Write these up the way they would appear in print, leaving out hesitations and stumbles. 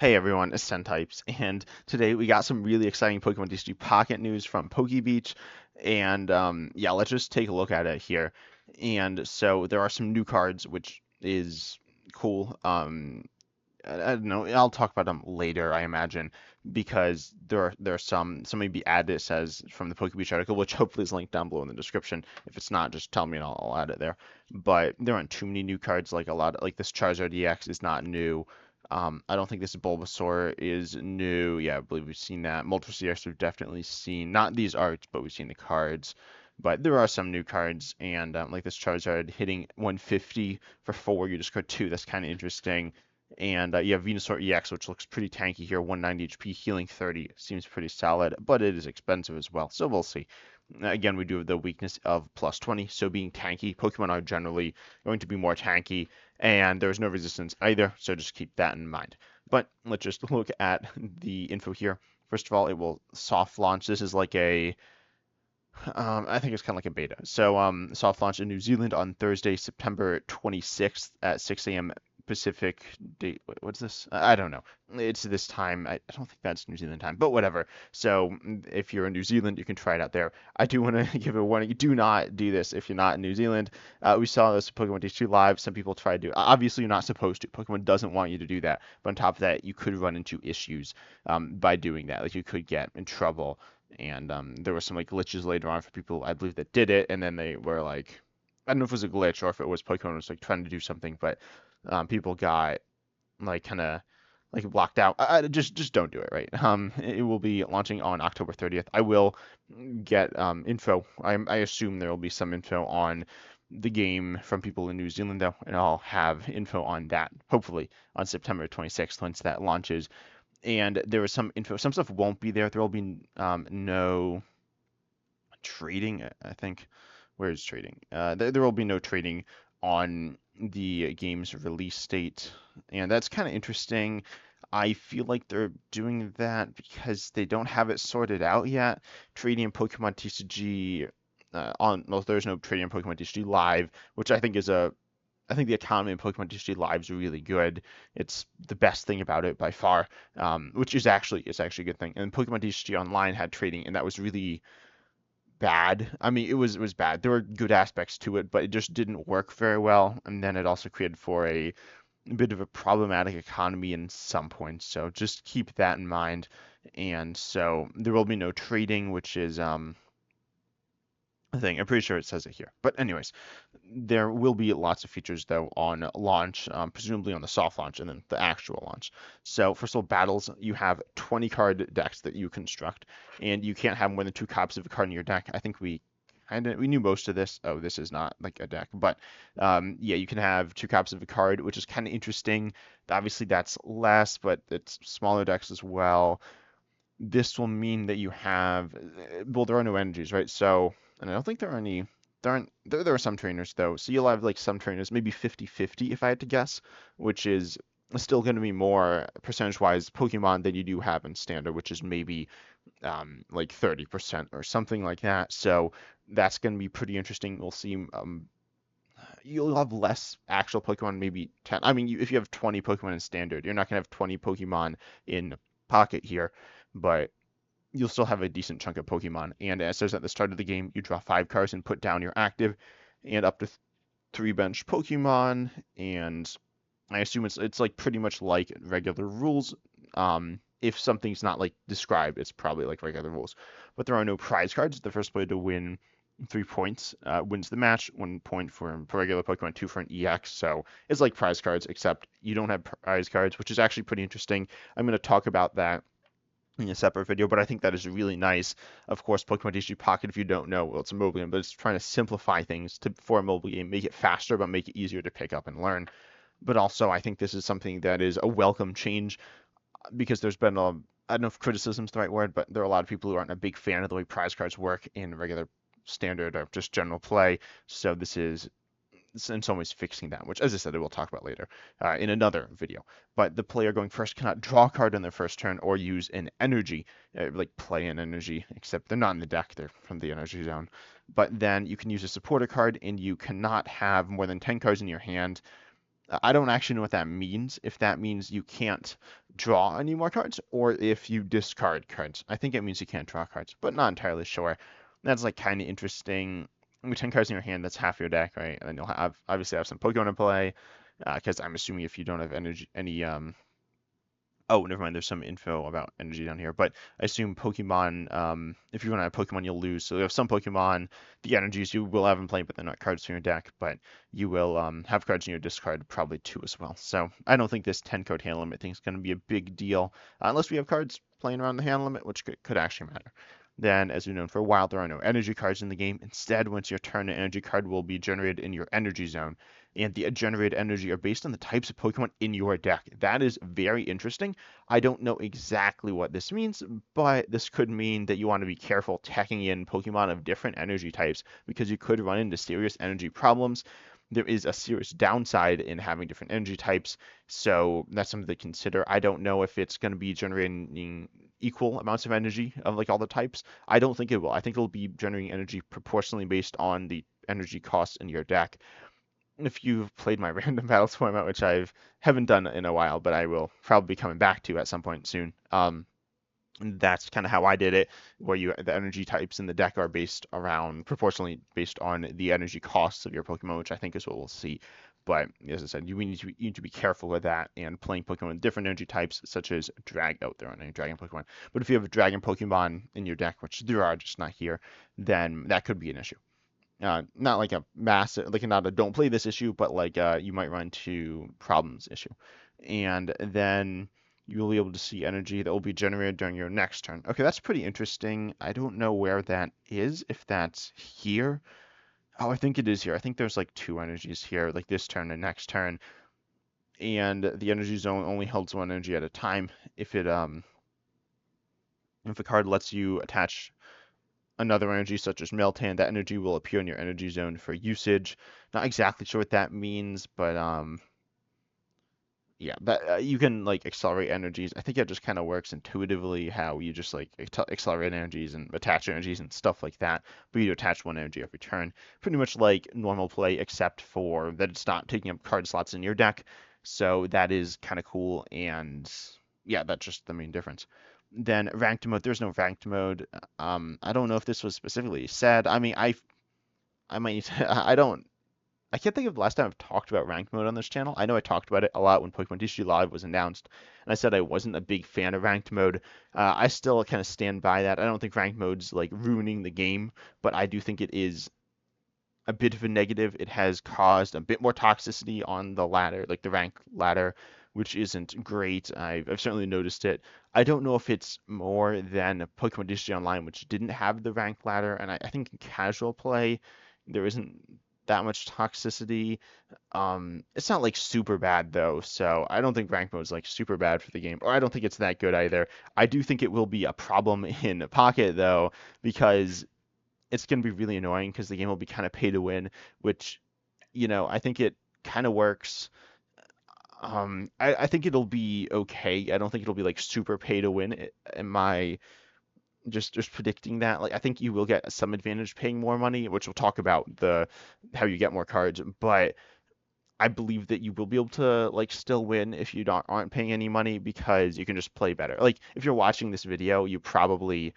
Hey everyone, it's Ten Types, and today we got some really exciting Pokemon TCG Pocket news from Pokebeach, and yeah, let's just take a look at it here. And so there are some new cards, which is cool. I don't know. I'll talk about them later, I imagine, because there are some may be added. It says from the Pokebeach article, which hopefully is linked down below in the description. If it's not, just tell me and I'll add it there. But there aren't too many new cards. Like like this Charizard EX is not new. I don't think this Bulbasaur is new. Yeah, I believe we've seen that. Multiple CX we've definitely seen. Not these arts, but we've seen the cards. But there are some new cards, and like this Charizard hitting 150 for 4, you discard 2. That's kind of interesting. And you have Venusaur EX, which looks pretty tanky here, 190 HP, healing 30. Seems pretty solid, but it is expensive as well, so we'll see. Again, we do have the weakness of plus 20, so being tanky, Pokemon are generally going to be more tanky, and there's no resistance either, so just keep that in mind. But let's just look at the info here. First of all, it will soft launch. This is like I think it's kind of like a beta. So, soft launch in New Zealand on Thursday, September 26th at 6 a.m. Pacific date. What's this? I don't know. It's this time. I don't think that's New Zealand time, but whatever. So, if you're in New Zealand, you can try it out there. I do want to give a warning. Do not do this if you're not in New Zealand. We saw this Pokemon TCG Live. Some people try to do. Obviously, you're not supposed to. Pokemon doesn't want you to do that. But on top of that, you could run into issues by doing that. Like you could get in trouble, and there were some like glitches later on for people I believe that did it, and then they were like, I don't know if it was a glitch or if it was Pokemon was like trying to do something, but people got like kind of like blocked out. Just don't do it, right? It will be launching on October 30th. I will get info. I assume there will be some info on the game from people in New Zealand though, and I'll have info on that hopefully on September 26th once that launches. And there was some info. Some stuff won't be there. There will be no trading. I think. Where is trading? There will be no trading on the game's release date, and that's kind of interesting. I feel like they're doing that because they don't have it sorted out yet. Trading in Pokemon TCG well, there's no trading in Pokemon TCG Live, which I think the economy in Pokemon TCG Live is really good. It's the best thing about it by far, which is actually a good thing. And Pokemon TCG Online had trading, and that was really bad. I mean, it was bad. There were good aspects to it, but it just didn't work very well. And then it also created for a bit of a problematic economy in some points. So just keep that in mind. And so there will be no trading, which is thing. I'm pretty sure it says it here. But anyways, there will be lots of features though on launch, presumably on the soft launch and then the actual launch. So first of all, battles, you have 20 card decks that you construct, and you can't have more than 2 copies of a card in your deck. I think we knew most of this. Oh, this is not like a deck, but yeah, you can have 2 copies of a card, which is kind of interesting. Obviously, that's less, but it's smaller decks as well. This will mean that you have, well, there are no energies, right? So, and I don't think there are any, there are some trainers though. So you'll have like some trainers, maybe 50-50 if I had to guess, which is still going to be more percentage-wise Pokemon than you do have in standard, which is maybe like 30% or something like that. So that's going to be pretty interesting. We'll see. You'll have less actual Pokemon, maybe 10. I mean, if you have 20 Pokemon in standard, you're not going to have 20 Pokemon in pocket here, but you'll still have a decent chunk of Pokemon. And as it says at the start of the game, you draw 5 cards and put down your active and up to 3 bench Pokemon. And I assume it's like pretty much like regular rules. If something's not like described, it's probably like regular rules. But there are no prize cards. The first player to win 3 points wins the match. 1 point for regular Pokemon, 2 for an EX. So it's like prize cards, except you don't have prize cards, which is actually pretty interesting. I'm going to talk about that in a separate video, but I think that is really nice. Of course, Pokemon TCG Pocket, if you don't know, well, it's a mobile game, but it's trying to simplify things for a mobile game, make it faster, but make it easier to pick up and learn. But also, I think this is something that is a welcome change because there's been I don't know if criticism is the right word, but there are a lot of people who aren't a big fan of the way prize cards work in regular standard or just general play. So this is in some ways fixing that, which, as I said, I will talk about later in another video. But the player going first cannot draw a card on their first turn or use an energy, like play an energy, except they're not in the deck, they're from the energy zone. But then you can use a supporter card, and you cannot have more than 10 cards in your hand I don't actually know what that means. If that means you can't draw any more cards, or if you discard cards. I think it means you can't draw cards, but not entirely sure. That's like kind of interesting. With 10 cards in your hand, that's half your deck, right? And then you'll have obviously have some Pokemon to play, because I'm assuming if you don't have any oh, never mind. There's some info about energy down here, but I assume Pokemon. If you want to have Pokemon, you'll lose. So you have some Pokemon, the energies you will have in play, but they're not cards from your deck. But you will have cards in your discard, probably two as well. So I don't think this 10 card hand limit thing is going to be a big deal, unless we have cards playing around the hand limit, which could actually matter. Then, as we've known for a while, there are no energy cards in the game. Instead, once your turn, an energy card will be generated in your energy zone, and the generated energy are based on the types of Pokemon in your deck. That is very interesting. I don't know exactly what this means, but this could mean that you want to be careful tagging in Pokemon of different energy types because you could run into serious energy problems. There is a serious downside in having different energy types, so that's something to consider. I don't know if it's going to be generating equal amounts of energy of like all the types. I don't think it will. I think it'll be generating energy proportionally based on the energy costs in your deck. If you've played my random battles format, which I haven't done in a while, but I will probably be coming back to at some point soon. That's kind of how I did it, where the energy types in the deck are based around proportionally based on the energy costs of your Pokemon, which I think is what we'll see. But as I said, you need to be careful with that and playing Pokemon with different energy types, such as there aren't any Dragon Pokemon. But if you have a Dragon Pokemon in your deck, which there are, just not here, then that could be an issue. Not like a massive, like not a don't play this issue, but like you might run into problems issue. And then you'll be able to see energy that will be generated during your next turn. Okay, that's pretty interesting. I don't know where that is, if that's here. Oh, I think it is here. I think there's like two energies here, like this turn and next turn. And the energy zone only holds one energy at a time. If a card lets you attach another energy such as Meltan, that energy will appear in your energy zone for usage. Not exactly sure what that means, but yeah, that you can like accelerate energies. I think it just kind of works intuitively how you just like accelerate energies and attach energies and stuff like that. But you attach one energy every turn, pretty much like normal play, except for that it's not taking up card slots in your deck. So that is kind of cool, and yeah, that's just the main difference. Then ranked mode, there's no ranked mode. I don't know if this was specifically said. I mean, I might I don't I can't think of the last time I've talked about ranked mode on this channel. I know I talked about it a lot when Pokemon TCG Live was announced, and I said I wasn't a big fan of ranked mode. I still kind of stand by that. I don't think ranked mode's like ruining the game, but I do think it is a bit of a negative. It has caused a bit more toxicity on the ladder, like the rank ladder, which isn't great. I've certainly noticed it. I don't know if it's more than Pokemon TCG Online, which didn't have the rank ladder, and I think in casual play, there isn't that much toxicity. It's not like super bad though, so I don't think rank mode is like super bad for the game, or I don't think it's that good either. I do think it will be a problem in Pocket though, because it's going to be really annoying because the game will be kind of pay to win, which, I think it kind of works. I think it'll be okay. I don't think it'll be like super pay to win. Am I just predicting that? Like, I think you will get some advantage paying more money, which we'll talk about the how you get more cards, but I believe that you will be able to like still win if you don't aren't paying any money because you can just play better. Like if you're watching this video, you probably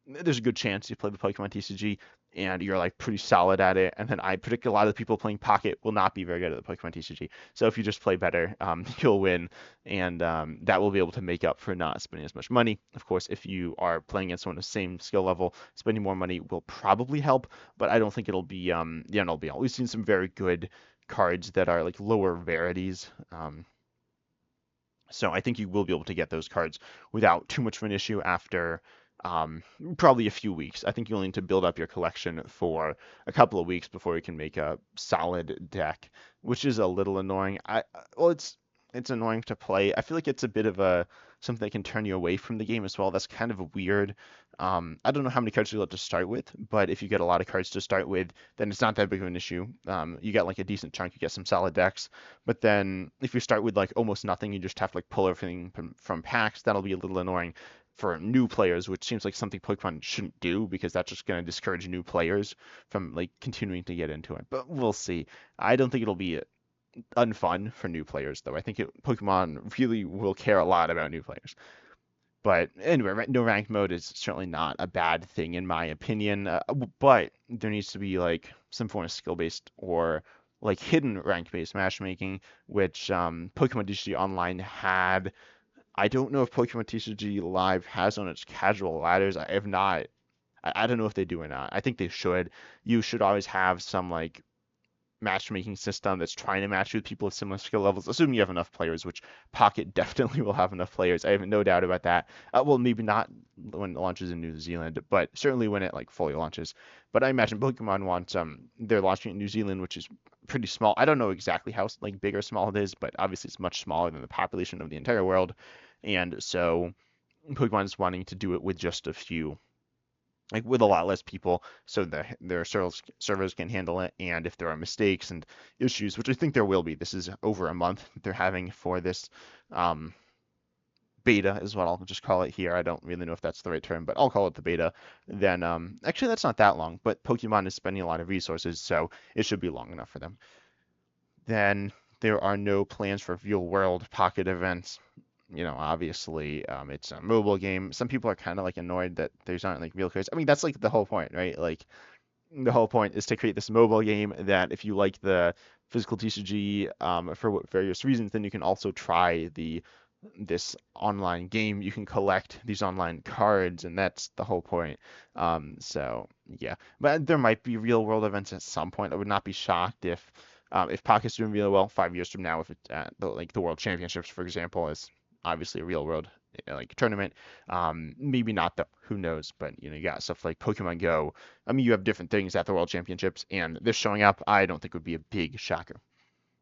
there's a good chance you play the Pokemon TCG and you're like pretty solid at it. And then I predict a lot of the people playing Pocket will not be very good at the Pokemon TCG. So if you just play better, you'll win, and that will be able to make up for not spending as much money. Of course, if you are playing against someone the same skill level, spending more money will probably help, but I don't think it'll be the end all be all. We've seen some very good cards that are like lower rarities. So I think you will be able to get those cards without too much of an issue after probably a few weeks. I think you'll need to build up your collection for a couple of weeks before you can make a solid deck, which is a little annoying. Well, it's annoying to play. I feel like it's a bit of a something that can turn you away from the game as well. That's kind of a weird. I don't know how many cards you'll have to start with, but if you get a lot of cards to start with, then it's not that big of an issue. You get like a decent chunk, you get some solid decks. But then if you start with like almost nothing, you just have to like pull everything from packs. That'll be a little annoying for new players, which seems like something Pokemon shouldn't do because that's just going to discourage new players from like continuing to get into it. But we'll see. I don't think it'll be unfun for new players, though. I think Pokemon really will care a lot about new players. But anyway, no ranked mode is certainly not a bad thing in my opinion. But there needs to be like some form of skill based or like hidden rank based matchmaking, which Pokemon TCG Online had. I don't know if Pokemon TCG Live has on its casual ladders. I have not. I don't know if they do or not. I think they should. You should always have some like matchmaking system that's trying to match you with people with similar skill levels, assuming you have enough players, which Pocket definitely will have enough players. I have no doubt about that. Well, maybe not when it launches in New Zealand, but certainly when it like fully launches. But I imagine Pokemon wants they're launching in New Zealand, which is pretty small. I don't know exactly how like big or small it is, but obviously it's much smaller than the population of the entire world, and so Pokemon is wanting to do it with just a few like with a lot less people so their servers can handle it, and if there are mistakes and issues, which I think there will be. This is over a month that they're having for this um, beta is what I'll just call it here. I don't really know if that's the right term, but I'll call it the beta. Then actually that's not that long, but Pokemon is spending a lot of resources, so it should be long enough for them. Then there are no plans for real world pocket events. Obviously, it's a mobile game. Some people are kind of like annoyed that there's not like real cards. I mean, that's like the whole point, right? Like the whole point is to create this mobile game that if you like the physical TCG for various reasons, then you can also try this online game. You can collect these online cards, and that's the whole point. So yeah, but there might be real world events at some point. I would not be shocked if Pocket's doing really well 5 years from now, if it's at like the World Championships, for example, is obviously a real world like tournament. Maybe not though. Who knows? But you got stuff like Pokemon Go. I mean, you have different things at the World Championships, and this showing up, I don't think would be a big shocker.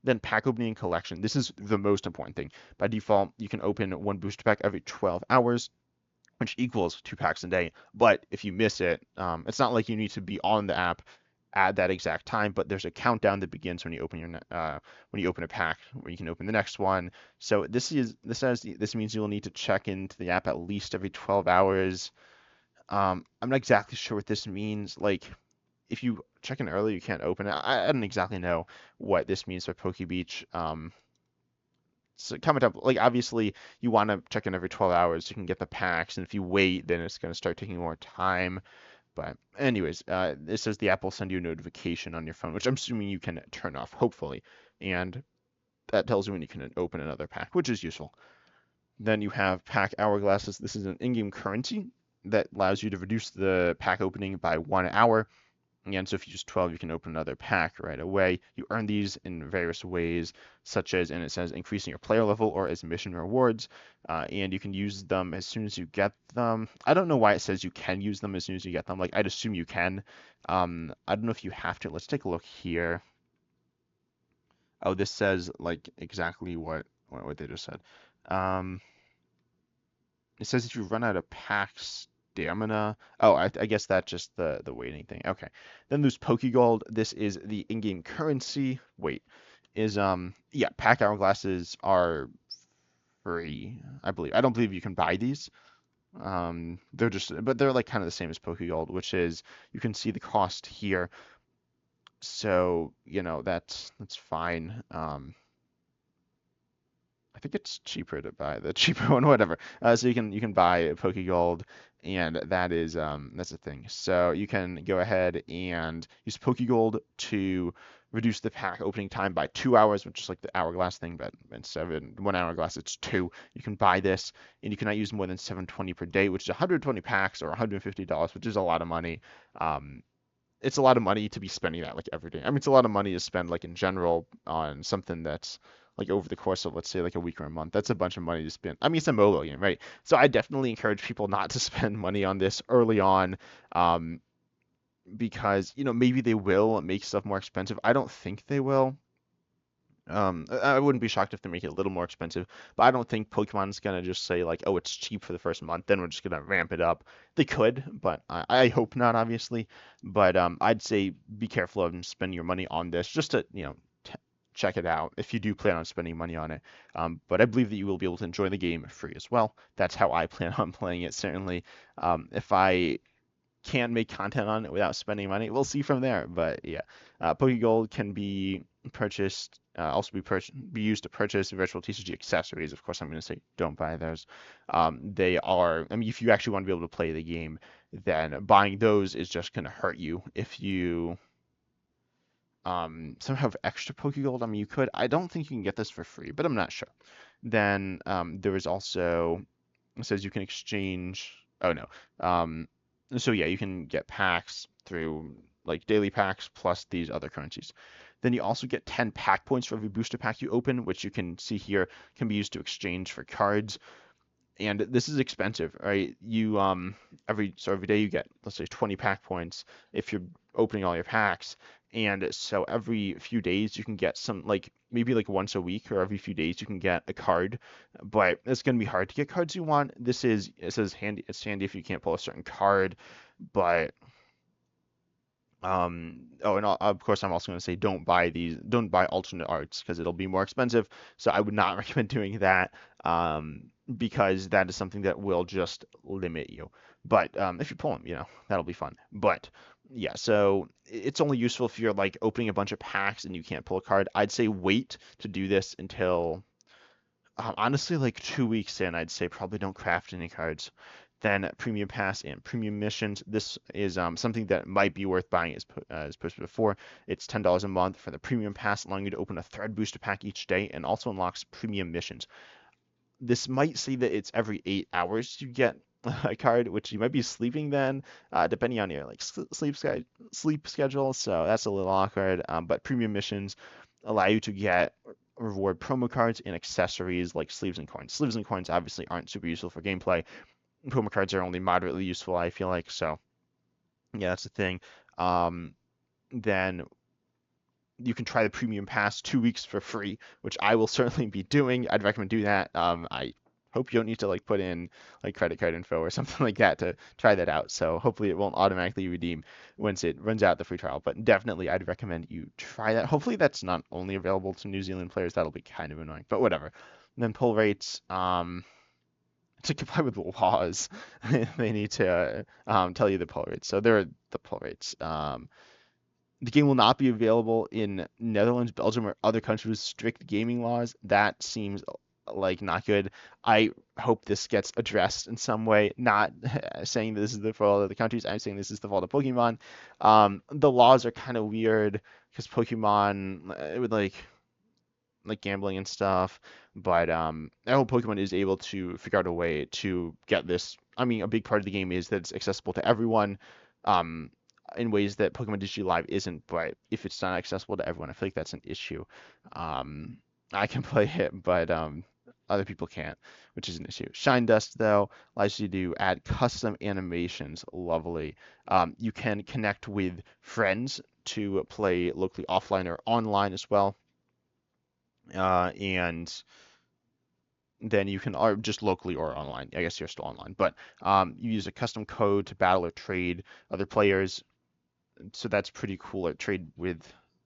Then pack opening and collection. This is the most important thing. By default, you can open one booster pack every 12 hours, which equals 2 packs a day. But if you miss it, it's not like you need to be on the app at that exact time, but there's a countdown that begins when you open when you open a pack, where you can open the next one. So this means you'll need to check into the app at least every 12 hours. I'm not exactly sure what this means. Like if you check in early, you can't open it. I don't exactly know what this means for PokeBeach. So comment up, like obviously you want to check in every 12 hours so you can get the packs, and if you wait, then it's going to start taking more time. But anyways, it says the app will send you a notification on your phone, which I'm assuming you can turn off, hopefully, and that tells you when you can open another pack, which is useful. Then you have pack hourglasses. This is an in-game currency that allows you to reduce the pack opening by 1 hour. And so if you use 12, you can open another pack right away. You earn these in various ways, such as, and it says, increasing your player level or as mission rewards. And you can use them as soon as you get them. I don't know why it says you can use them as soon as you get them. Like, I'd assume you can. I don't know if you have to. Let's take a look here. Oh, this says, like, exactly what they just said. Um, it says if you run out of packs stamina. Oh, I guess that's just the waiting thing. Okay. Then there's Pokegold. This is the in-game currency. Wait, is yeah, pack hourglasses are free, I believe. I don't believe you can buy these. They're just, but they're like kind of the same as Pokegold, which is you can see the cost here. So, that's fine. I think it's cheaper to buy the cheaper one, whatever. So you can buy Pokegold, and that's the thing. So you can go ahead and use Pokegold to reduce the pack opening time by 2 hours, which is like the hourglass thing, but instead of 1 hourglass, it's two. You can buy this, and you cannot use more than 720 per day, which is 120 packs or $150, which is a lot of money. Um, it's a lot of money to be spending that like every day. I mean, it's a lot of money to spend like in general on something that's like over the course of let's say like a week or a month. That's a bunch of money to spend. I mean, it's a mobile game, right? So I definitely encourage people not to spend money on this early on, um, because maybe they will make stuff more expensive. I don't think they will. I wouldn't be shocked if they make it a little more expensive, but I don't think Pokemon's gonna just say like, oh, it's cheap for the first month, then we're just gonna ramp it up. They could, but I hope not, obviously. But I'd say be careful of spending your money on this, just to check it out if you do plan on spending money on it. But I believe that you will be able to enjoy the game free as well. That's how I plan on playing it. Certainly, if I can make content on it without spending money, we'll see from there. But yeah, Pokegold can be purchased also be used to purchase virtual TCG accessories. Of course, I'm going to say don't buy those. They are, I mean, if you actually want to be able to play the game, then buying those is just going to hurt you. If you somehow have extra Pokegold, I mean, you could. I don't think you can get this for free, but I'm not sure. Then there is also, it says you can exchange. Oh no. Um, so yeah, you can get packs through like daily packs plus these other currencies. Then you also get 10 pack points for every booster pack you open, which you can see here can be used to exchange for cards. And this is expensive, right? You every day you get, let's say, 20 pack points if you're opening all your packs. And so every few days you can get some, like maybe like once a week or every few days you can get a card, but it's going to be hard to get cards you want. It says handy, it's handy if you can't pull a certain card, but oh, and of course, I'm also going to say don't buy alternate arts because it'll be more expensive. So I would not recommend doing that, because that is something that will just limit you. But if you pull them, that'll be fun. But yeah, so it's only useful if you're like opening a bunch of packs and you can't pull a card. I'd say wait to do this until honestly, like 2 weeks in, I'd say probably don't craft any cards. Then Premium Pass and Premium Missions. This is something that might be worth buying as posted before. It's $10 a month for the Premium Pass, allowing you to open a thread booster pack each day, and also unlocks Premium Missions. This might say that it's every 8 hours you get a card, which you might be sleeping then, depending on your like sleep schedule. So that's a little awkward. But Premium Missions allow you to get reward promo cards and accessories like sleeves and coins. Sleeves and coins obviously aren't super useful for gameplay. Promo cards are only moderately useful, I feel like. So yeah, that's the thing. Um, then you can try the premium pass 2 weeks for free, which I will certainly be doing. I'd recommend doing that. I hope you don't need to like put in like credit card info or something like that to try that out. So hopefully it won't automatically redeem once it runs out the free trial. But definitely I'd recommend you try that. Hopefully that's not only available to New Zealand players. That'll be kind of annoying, but whatever. And then pull rates. To comply with the laws, they need to tell you the pull rates. So there are the pull rates. The game will not be available in Netherlands, Belgium, or other countries with strict gaming laws. That seems like not good. I hope this gets addressed in some way. Not saying this is the fault of the countries. I'm saying this is the fault of Pokemon. The laws are kind of weird because Pokemon, it would like gambling and stuff. But I hope Pokemon is able to figure out a way to get this. I mean, a big part of the game is that it's accessible to everyone, um, in ways that Pokemon Digital Live isn't. But if it's not accessible to everyone, I feel like that's an issue. I can play it, but other people can't, which is an issue. Shine Dust, though, allows you to add custom animations. Lovely. You can connect with friends to play locally offline or online as well. And then you can, or just locally or online. I guess you're still online, but you use a custom code to battle or trade other players. So that's pretty cool. Or trade with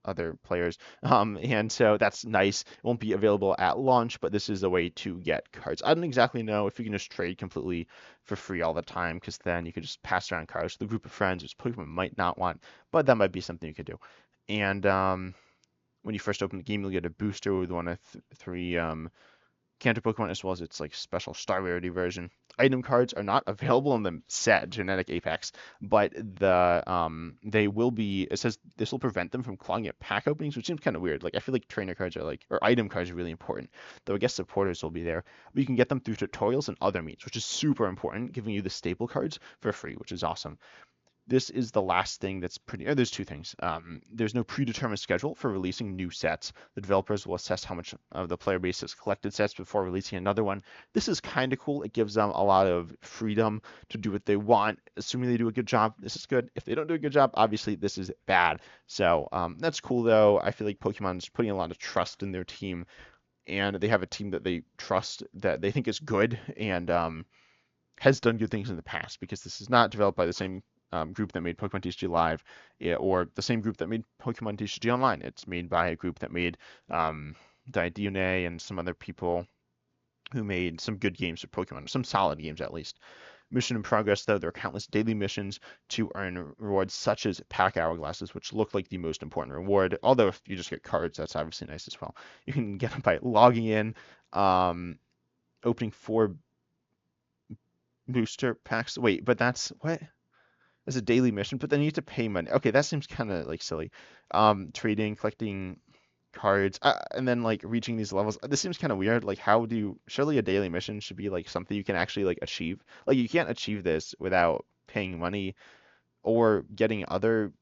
other players. And so that's nice. It won't be available at launch, but this is a way to get cards. I don't exactly know if you can just trade completely for free all the time, because then you could just pass around cards to the group of friends, which Pokemon might not want, but that might be something you could do. And when you first open the game, you'll get a booster with one of three Canto Pokemon, as well as its like special Star Rarity version. Item cards are not available in the set Genetic Apex, but they will be. It says this will prevent them from clawing at pack openings, which seems kind of weird. Like I feel like trainer cards are like, or item cards are really important. Though I guess supporters will be there, but you can get them through tutorials and other means, which is super important, giving you the staple cards for free, which is awesome. This is the last thing that's pretty. There's two things. There's no predetermined schedule for releasing new sets. The developers will assess how much of the player base has collected sets before releasing another one. This is kind of cool. It gives them a lot of freedom to do what they want, assuming they do a good job. This is good. If they don't do a good job, obviously this is bad. So that's cool, though. I feel like Pokemon is putting a lot of trust in their team, and they have a team that they trust, that they think is good, and has done good things in the past, because this is not developed by the same group that made Pokemon TCG Live, or the same group that made Pokemon TCG Online. It's made by a group that made Dione and some other people who made some good games for Pokemon, some solid games at least. Mission in progress, though, there are countless daily missions to earn rewards such as pack hourglasses, which look like the most important reward. Although if you just get cards, that's obviously nice as well. You can get them by logging in, um, opening 4 booster packs. Wait, but that's what? As a daily mission, but then you have to pay money. Okay, that seems kind of like silly. Trading, collecting cards, and then like reaching these levels. This seems kind of weird. Like, how do you? Surely a daily mission should be like something you can actually like achieve. Like, you can't achieve this without paying money or getting other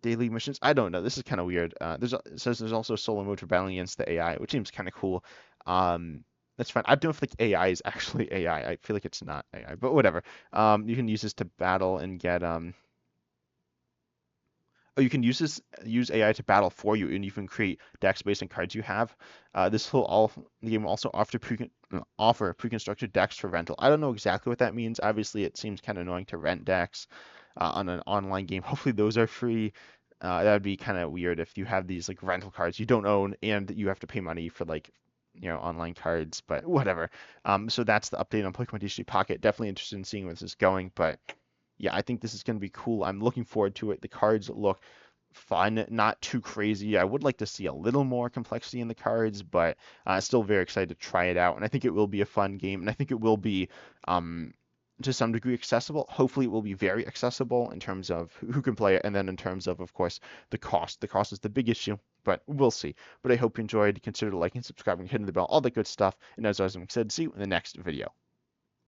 daily missions. I don't know. This is kind of weird. It says there's also solo mode for battling against the AI, which seems kind of cool. Um, that's fine. I don't know if like AI is actually AI. I feel like it's not AI, but whatever. You can use this to battle and get Oh, you can use AI to battle for you, and you can create decks based on cards you have. This will all the game will also offer pre-constructed decks for rental. I don't know exactly what that means. Obviously, it seems kind of annoying to rent decks on an online game. Hopefully, those are free. That would be kind of weird if you have these like rental cards you don't own and you have to pay money for like online cards, but whatever. So that's the update on Pokemon TCG Pocket. Definitely interested in seeing where this is going, but yeah, I think this is going to be cool. I'm looking forward to it. The cards look fun, not too crazy. I would like to see a little more complexity in the cards, but still very excited to try it out. And I think it will be a fun game, and I think it will be um, to some degree accessible. Hopefully, it will be very accessible in terms of who can play it, and then in terms of course, the cost. The cost is the big issue, but we'll see. But I hope you enjoyed. Consider liking, subscribing, hitting the bell, all that good stuff. And as always, I'm excited to see you in the next video.